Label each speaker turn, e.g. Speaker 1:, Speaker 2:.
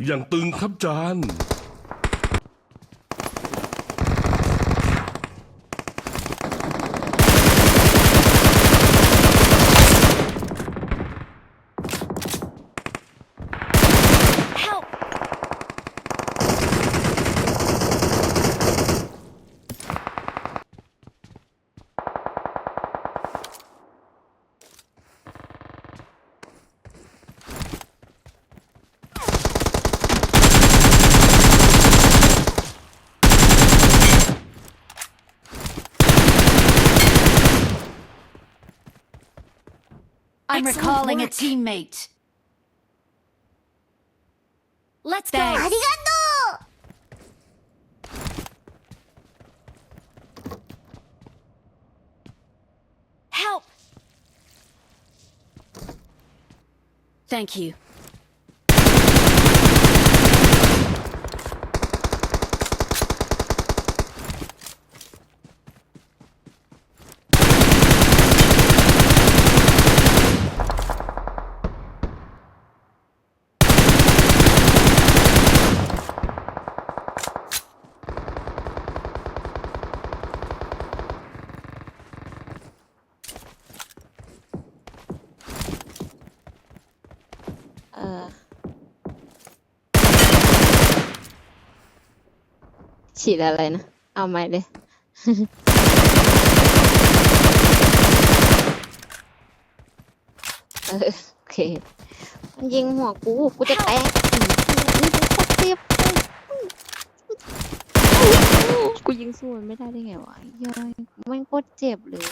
Speaker 1: อย่างตึงครับจาน
Speaker 2: Help! I'm recalling a teammate. Let's go.
Speaker 3: ありがとう。
Speaker 2: Help! Thank you.
Speaker 4: ฉีดอะไรนะ เอาใหม่เลย โอเค มันยิงหัวกูจะแตกนี่กูโคตรเจ็บกูยิงสู้มันไม่ได้ได้ไงวะยัยมันโคตรเจ็บเลย